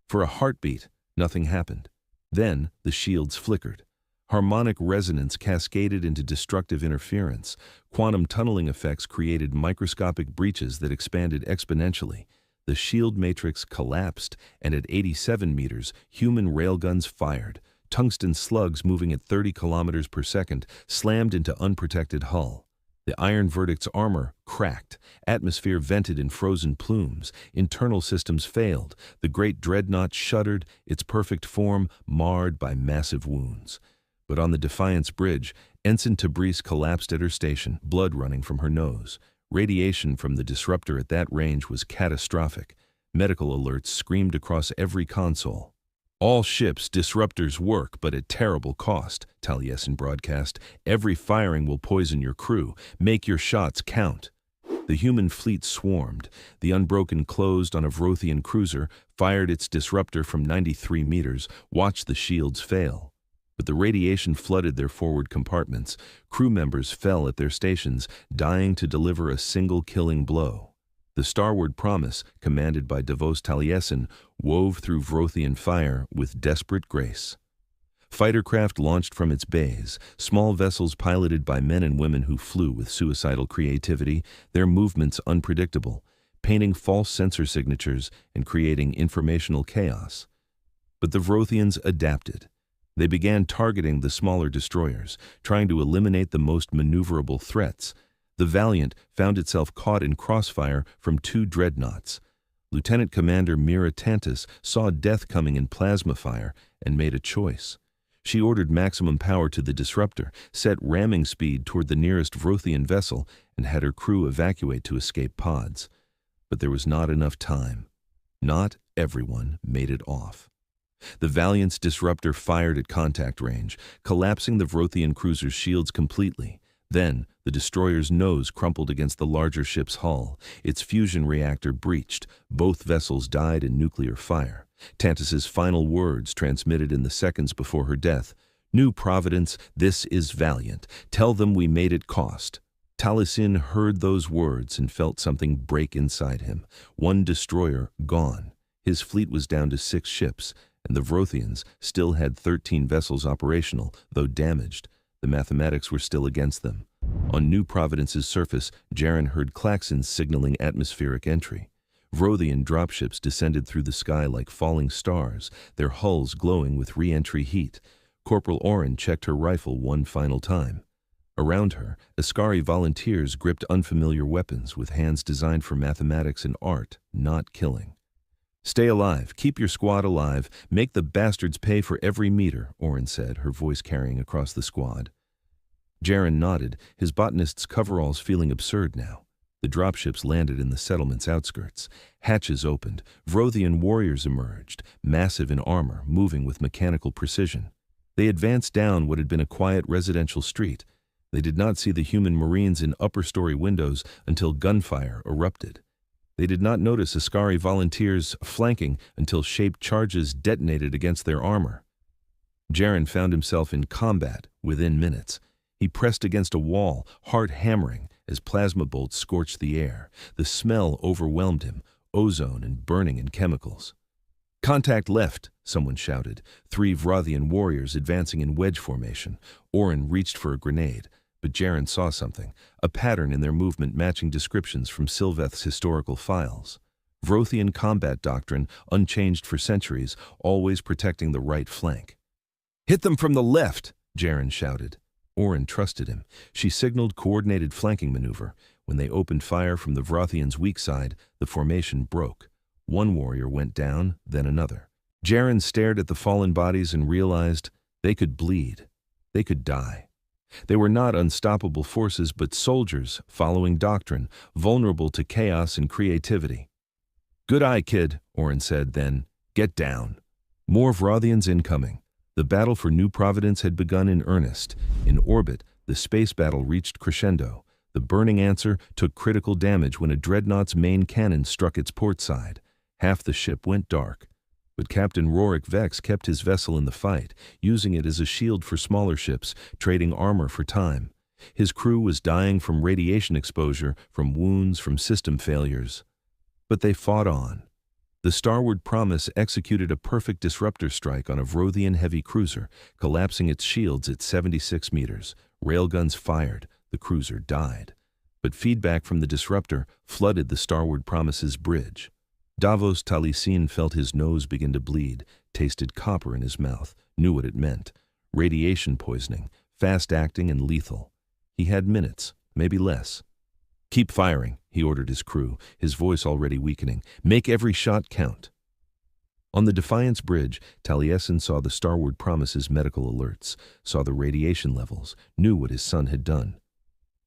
For a heartbeat, nothing happened. Then the shields flickered. Harmonic resonance cascaded into destructive interference. Quantum tunneling effects created microscopic breaches that expanded exponentially. The shield matrix collapsed, and at 87 meters, human railguns fired. Tungsten slugs moving at 30 kilometers per second slammed into unprotected hull. The Iron Verdict's armor cracked. Atmosphere vented in frozen plumes. Internal systems failed. The great dreadnought shuddered, its perfect form marred by massive wounds. But on the Defiant's bridge, Ensign Tabriz collapsed at her station, blood running from her nose. Radiation from the disruptor at that range was catastrophic. Medical alerts screamed across every console. "All ships, disruptors work, but at terrible cost," Taliesin broadcast. "Every firing will poison your crew. Make your shots count." The human fleet swarmed. The Unbroken closed on a Vrothian cruiser, fired its disruptor from 93 meters, watched the shields fail. But the radiation flooded their forward compartments. Crew members fell at their stations, dying to deliver a single killing blow. The Starward Promise, commanded by Davos Taliesin, wove through Vrothian fire with desperate grace. Fightercraft launched from its bays, small vessels piloted by men and women who flew with suicidal creativity, their movements unpredictable, painting false sensor signatures and creating informational chaos. But the Vrothians adapted. They began targeting the smaller destroyers, trying to eliminate the most maneuverable threats. The Valiant found itself caught in crossfire from 2 dreadnoughts. Lieutenant Commander Mira Tantus saw death coming in plasma fire and made a choice. She ordered maximum power to the disruptor, set ramming speed toward the nearest Vrothian vessel, and had her crew evacuate to escape pods. But there was not enough time. Not everyone made it off. The Valiant's disruptor fired at contact range, collapsing the Vrothian cruiser's shields completely. Then, the destroyer's nose crumpled against the larger ship's hull. Its fusion reactor breached. Both vessels died in nuclear fire. Tantus's final words, transmitted in the seconds before her death: "New Providence, this is Valiant. Tell them we made it cost." Taliesin heard those words and felt something break inside him. 1 destroyer gone. His fleet was down to 6 ships, and the Vrothians still had 13 vessels operational, though damaged. The mathematics were still against them. On New Providence's surface, Jaren heard klaxons signaling atmospheric entry. Vrothian dropships descended through the sky like falling stars, their hulls glowing with re-entry heat. Corporal Oren checked her rifle one final time. Around her, Askari volunteers gripped unfamiliar weapons with hands designed for mathematics and art, not killing. "Stay alive, keep your squad alive, make the bastards pay for every meter," Oren said, her voice carrying across the squad. Jaren nodded, his botanist's coveralls feeling absurd now. The dropships landed in the settlement's outskirts. Hatches opened. Vrothian warriors emerged, massive in armor, moving with mechanical precision. They advanced down what had been a quiet residential street. They did not see the human Marines in upper-story windows until gunfire erupted. They did not notice Askari volunteers flanking until shaped charges detonated against their armor. Jaren found himself in combat within minutes. He pressed against a wall, heart hammering, as plasma bolts scorched the air. The smell overwhelmed him, ozone and burning in chemicals. "Contact left," someone shouted. 3 Vrothian warriors advancing in wedge formation. Oren reached for a grenade, but Jaren saw something, a pattern in their movement matching descriptions from Sylveth's historical files. Vrothian combat doctrine, unchanged for centuries, always protecting the right flank. "Hit them from the left," Jaren shouted. Oren trusted him. She signaled coordinated flanking maneuver. When they opened fire from the Vrothians' weak side, the formation broke. One warrior went down, then another. Jaren stared at the fallen bodies and realized they could bleed. They could die. They were not unstoppable forces, but soldiers following doctrine, vulnerable to chaos and creativity. "Good eye, kid," Oren said, then, "Get down." More Vrothians incoming. The battle for New Providence had begun in earnest. In orbit, the space battle reached crescendo. The burning answer took critical damage when a dreadnought's main cannon struck its port side. Half the ship went dark. But Captain Rorik Vex kept his vessel in the fight, using it as a shield for smaller ships, trading armor for time. His crew was dying from radiation exposure, from wounds, from system failures. But they fought on. The Starward Promise executed a perfect disruptor strike on a Vrothian heavy cruiser, collapsing its shields at 76 meters. Railguns fired. The cruiser died. But feedback from the disruptor flooded the Starward Promise's bridge. Davos Taliesin felt his nose begin to bleed, tasted copper in his mouth, knew what it meant. Radiation poisoning, fast-acting and lethal. He had minutes, maybe less. "Keep firing," he ordered his crew, his voice already weakening. "Make every shot count." On the Defiance Bridge, Taliesin saw the Starward Promise's medical alerts, saw the radiation levels, knew what his son had done.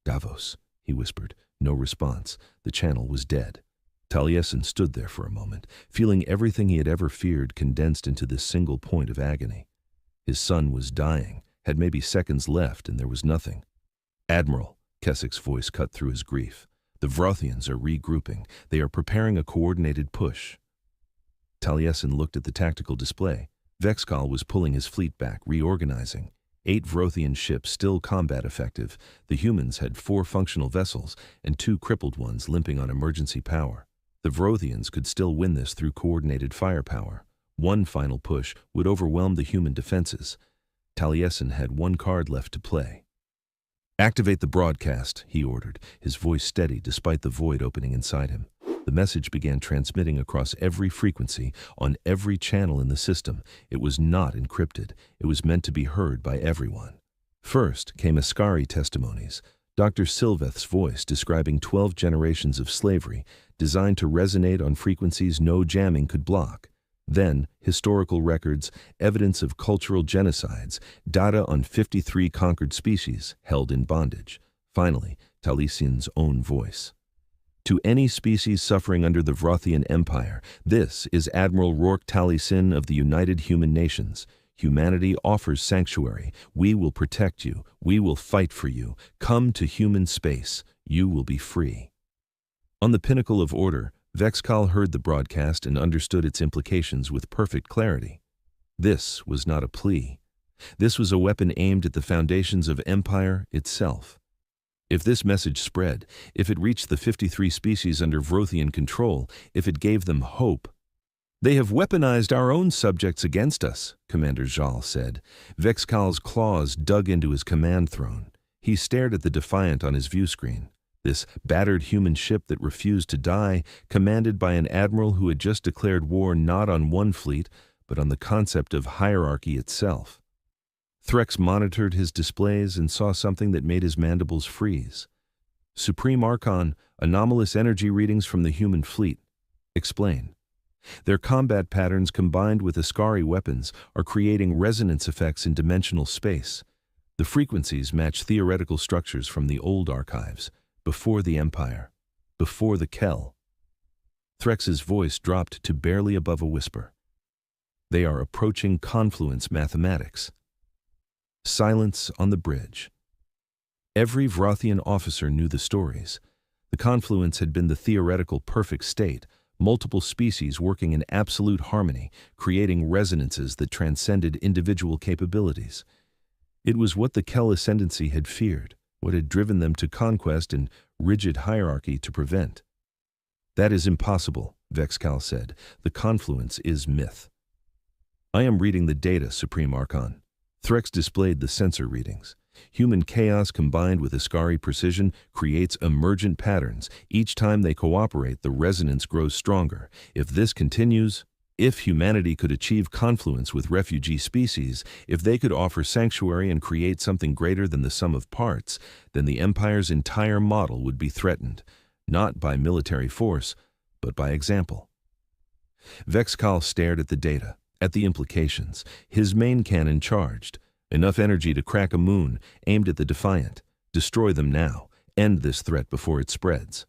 "Davos," he whispered. No response. The channel was dead. Taliesin stood there for a moment, feeling everything he had ever feared condensed into this single point of agony. His son was dying, had maybe seconds left, and there was nothing. "Admiral," Keswick's voice cut through his grief. "The Vrothians are regrouping. They are preparing a coordinated push." Taliesin looked at the tactical display. Vexcal was pulling his fleet back, reorganizing. 8 Vrothian ships still combat effective. The humans had 4 functional vessels and 2 crippled ones limping on emergency power. The Vrothians could still win this through coordinated firepower. One final push would overwhelm the human defenses. Taliesin had one card left to play. "Activate the broadcast," he ordered, his voice steady despite the void opening inside him. The message began transmitting across every frequency, on every channel in the system. It was not encrypted. It was meant to be heard by everyone. First came Askari testimonies, Dr. Sylveth's voice describing 12 generations of slavery, designed to resonate on frequencies no jamming could block. Then, historical records, evidence of cultural genocides, data on 53 conquered species held in bondage. Finally, Taliesin's own voice. "To any species suffering under the Vrothian Empire, this is Admiral Rorik Taliesin of the United Human Nations. Humanity offers sanctuary. We will protect you. We will fight for you. Come to human space. You will be free." On the pinnacle of order, Vexcal heard the broadcast and understood its implications with perfect clarity. This was not a plea. This was a weapon aimed at the foundations of empire itself. If this message spread, if it reached the 53 species under Vrothian control, if it gave them hope, They have weaponized our own subjects against us, Commander Jal said. Vexcal's claws dug into his command throne. He stared at the Defiant on his view screen. This battered human ship that refused to die, commanded by an admiral who had just declared war not on one fleet, but on the concept of hierarchy itself. Threx monitored his displays and saw something that made his mandibles freeze. Supreme Archon, anomalous energy readings from the human fleet. Explain. Their combat patterns combined with Ascari weapons are creating resonance effects in dimensional space. The frequencies match theoretical structures from the old archives, before the Empire, before the Kell. Threx's voice dropped to barely above a whisper. They are approaching confluence mathematics. Silence on the bridge. Every Vrothian officer knew the stories. The confluence had been the theoretical perfect state, multiple species working in absolute harmony, creating resonances that transcended individual capabilities. It was what the Kell ascendancy had feared, what had driven them to conquest and rigid hierarchy to prevent. That is impossible, Vexcal said. The confluence is myth. I am reading the data, Supreme Archon. Threx displayed the sensor readings. Human chaos combined with Ascari precision creates emergent patterns. Each time they cooperate, the resonance grows stronger. If this continues, if humanity could achieve confluence with refugee species, if they could offer sanctuary and create something greater than the sum of parts, then the Empire's entire model would be threatened, not by military force, but by example. Vexcal stared at the data, at the implications. His main cannon charged. Enough energy to crack a moon, aimed at the Defiant. Destroy them now. End this threat before it spreads.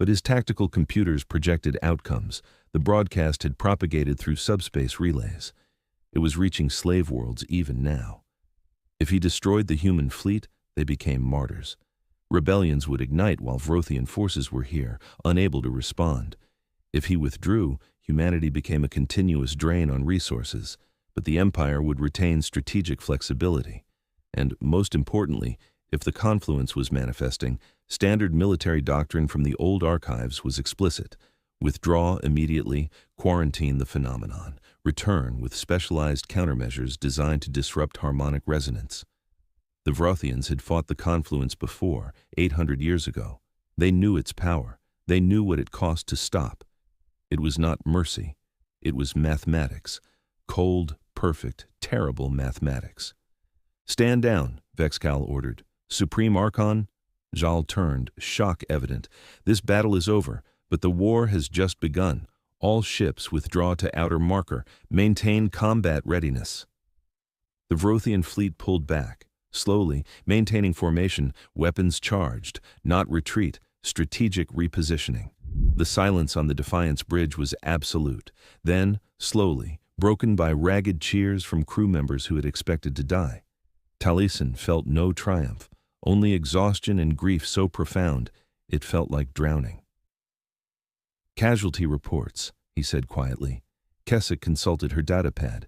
But his tactical computers projected outcomes. The broadcast had propagated through subspace relays. It was reaching slave worlds even now. If he destroyed the human fleet, they became martyrs. Rebellions would ignite while Vrothian forces were here, unable to respond. If he withdrew, humanity became a continuous drain on resources. But the Empire would retain strategic flexibility. And, most importantly, if the confluence was manifesting, standard military doctrine from the old archives was explicit. Withdraw immediately, quarantine the phenomenon, return with specialized countermeasures designed to disrupt harmonic resonance. The Vrothians had fought the confluence before, 800 years ago. They knew its power. They knew what it cost to stop. It was not mercy. It was mathematics. Cold, perfect, terrible mathematics. Stand down, Vexcal ordered. Supreme Archon? Jal turned, shock evident. This battle is over, but the war has just begun. All ships withdraw to outer marker. Maintain combat readiness. The Vrothian fleet pulled back, slowly, maintaining formation, weapons charged, not retreat, strategic repositioning. The silence on the Defiance bridge was absolute. Then, slowly, broken by ragged cheers from crew members who had expected to die. Taliesin felt no triumph, only exhaustion and grief so profound it felt like drowning. Casualty reports, he said quietly. Keswick consulted her datapad.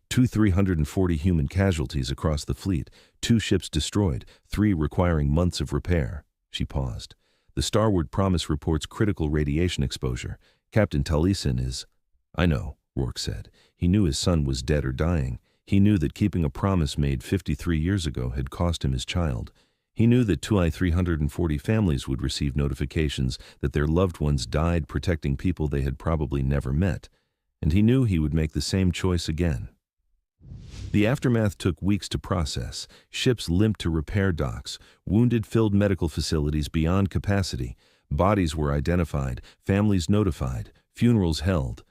340 human casualties across the fleet, 2 ships destroyed, 3 requiring months of repair. She paused. The Starward Promise reports critical radiation exposure. Captain Taliesin is... I know, Rourke said. He knew his son was dead or dying. He knew that keeping a promise made 53 years ago had cost him his child. He knew that 340 families would receive notifications that their loved ones died protecting people they had probably never met. And he knew he would make the same choice again. The aftermath took weeks to process. Ships limped to repair docks. Wounded filled medical facilities beyond capacity. Bodies were identified. Families notified. Funerals held.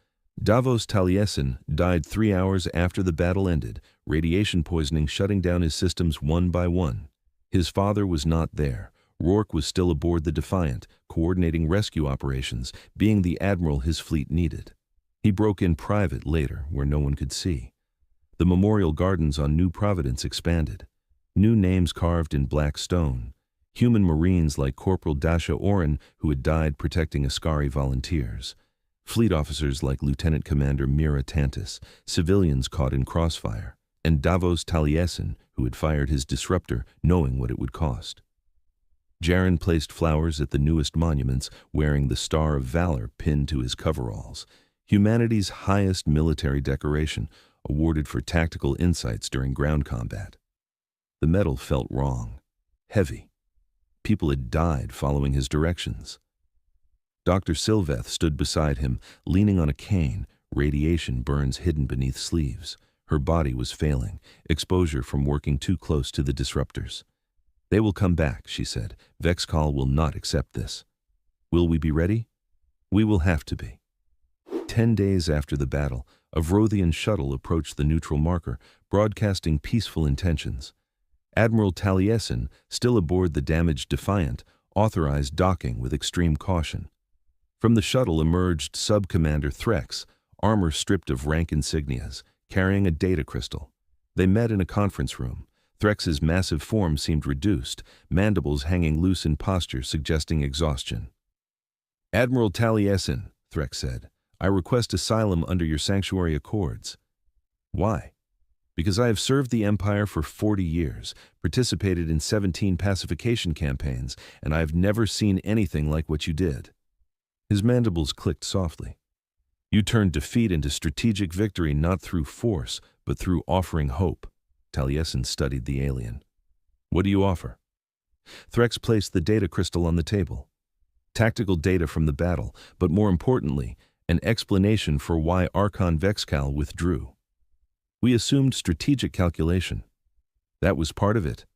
Davos Taliesin died 3 hours after the battle ended, radiation poisoning shutting down his systems one by one. His father was not there. Rourke was still aboard the Defiant, coordinating rescue operations, being the admiral his fleet needed. He broke in private later, where no one could see. The memorial gardens on New Providence expanded. New names carved in black stone. Human Marines like Corporal Dasha Oren, who had died protecting Ascari volunteers. Fleet officers like Lieutenant Commander Mira Tantis, civilians caught in crossfire, and Davos Taliesin, who had fired his disruptor, knowing what it would cost. Jaren placed flowers at the newest monuments, wearing the Star of Valor pinned to his coveralls. humanity's highest military decoration, awarded for tactical insights during ground combat. The medal felt wrong, heavy. People had died following his directions. Dr. Sylveth stood beside him, leaning on a cane, radiation burns hidden beneath sleeves. Her body was failing, exposure from working too close to the disruptors. "They will come back," she said. "Vexcal will not accept this." "Will we be ready?" "We will have to be." 10 days after the battle, a Vrothian shuttle approached the neutral marker, broadcasting peaceful intentions. Admiral Taliesin, still aboard the damaged Defiant, authorized docking with extreme caution. From the shuttle emerged Sub-Commander Threx, armor stripped of rank insignias, carrying a data crystal. They met in a conference room. Threx's massive form seemed reduced, mandibles hanging loose in posture suggesting exhaustion. "Admiral Taliesin," Threx said, "I request asylum under your sanctuary accords." "Why?" "Because I have served the Empire for 40 years, participated in 17 pacification campaigns, and I have never seen anything like what you did." His mandibles clicked softly. "You turned defeat into strategic victory not through force, but through offering hope." Taliesin studied the alien. "What do you offer?" Threx placed the data crystal on the table. Tactical data from the battle, but more importantly, an explanation for why Archon Vexcal withdrew. "We assumed strategic calculation." "That was part of it."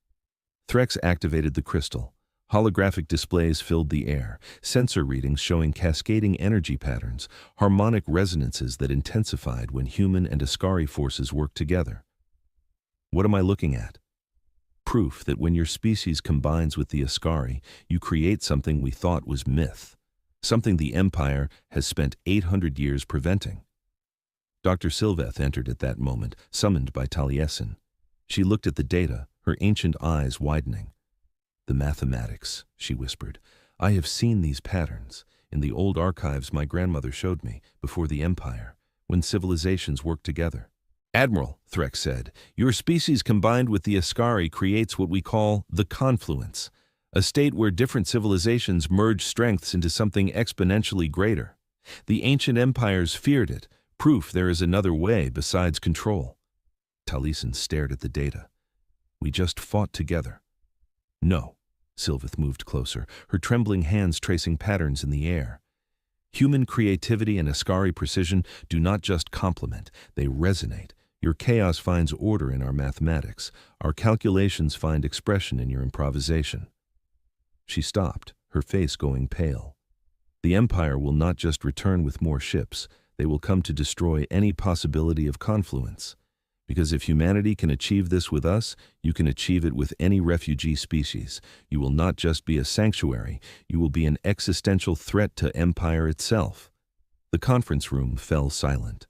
Threx activated the crystal. Holographic displays filled the air, sensor readings showing cascading energy patterns, harmonic resonances that intensified when human and Ascari forces worked together. "What am I looking at?" "Proof that when your species combines with the Ascari, you create something we thought was myth, something the Empire has spent 800 years preventing." Dr. Sylveth entered at that moment, summoned by Taliesin. She looked at the data, her ancient eyes widening. "The mathematics," she whispered. "I have seen these patterns in the old archives my grandmother showed me before the Empire, when civilizations worked together." "Admiral," Threx said, "your species combined with the Ascari creates what we call the confluence, a state where different civilizations merge strengths into something exponentially greater. The ancient empires feared it, proof there is another way besides control." Taliesin stared at the data. "We just fought together." "No." Sylveth moved closer, her trembling hands tracing patterns in the air. "Human creativity and Ascari precision do not just complement, they resonate. Your chaos finds order in our mathematics. Our calculations find expression in your improvisation." She stopped, her face going pale. "The Empire will not just return with more ships, they will come to destroy any possibility of confluence. Because if humanity can achieve this with us, you can achieve it with any refugee species. You will not just be a sanctuary, you will be an existential threat to Empire itself." The conference room fell silent.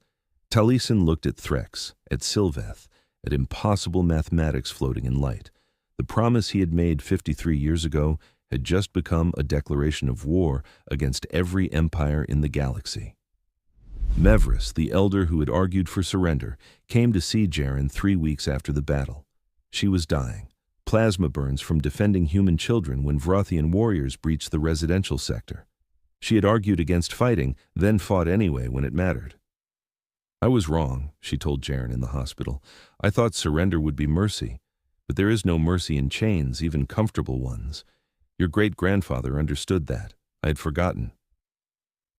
Taliesin looked at Threx, at Sylveth, at impossible mathematics floating in light. The promise he had made 53 years ago had just become a declaration of war against every empire in the galaxy. Mevris, the elder who had argued for surrender, came to see Jaren 3 weeks after the battle. She was dying. Plasma burns from defending human children when Vrothian warriors breached the residential sector. She had argued against fighting, then fought anyway when it mattered. "I was wrong," she told Jaren in the hospital. "I thought surrender would be mercy. But there is no mercy in chains, even comfortable ones. Your great-grandfather understood that. I had forgotten."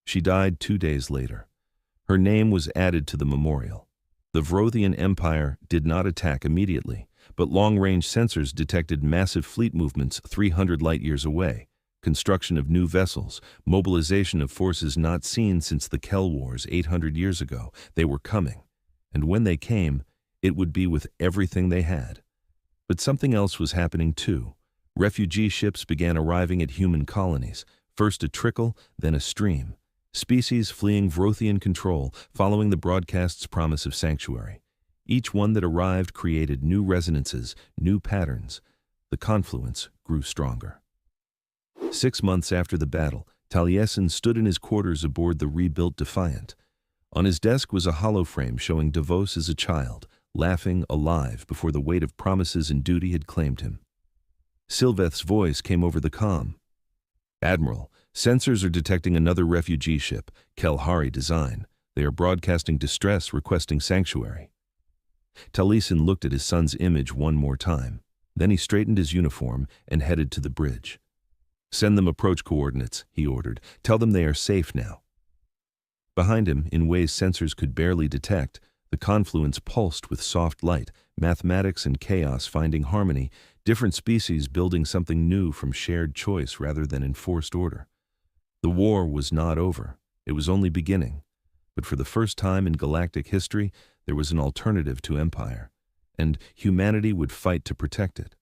She died 2 days later. Her name was added to the memorial. The Vrothian Empire did not attack immediately, but long-range sensors detected massive fleet movements 300 light-years away, construction of new vessels, mobilization of forces not seen since the Kel Wars 800 years ago. They were coming, and when they came, it would be with everything they had. But something else was happening too. Refugee ships began arriving at human colonies, first a trickle, then a stream. Species fleeing Vrothian control, following the broadcast's promise of sanctuary. Each one that arrived created new resonances, new patterns. The confluence grew stronger. 6 months after the battle, Taliesin stood in his quarters aboard the rebuilt Defiant. On his desk was a holoframe showing Davos as a child, laughing, alive, before the weight of promises and duty had claimed him. Sylveth's voice came over the comm. "Admiral, sensors are detecting another refugee ship, Kelhari design. They are broadcasting distress, requesting sanctuary. Taliesin looked at his son's image one more time. Then he straightened his uniform and headed to the bridge. "Send them approach coordinates," he ordered. "Tell them they are safe now." Behind him, in ways sensors could barely detect, the confluence pulsed with soft light, mathematics and chaos finding harmony, different species building something new from shared choice rather than enforced order. The war was not over. It was only beginning. But for the first time in galactic history, there was an alternative to empire, and humanity would fight to protect it.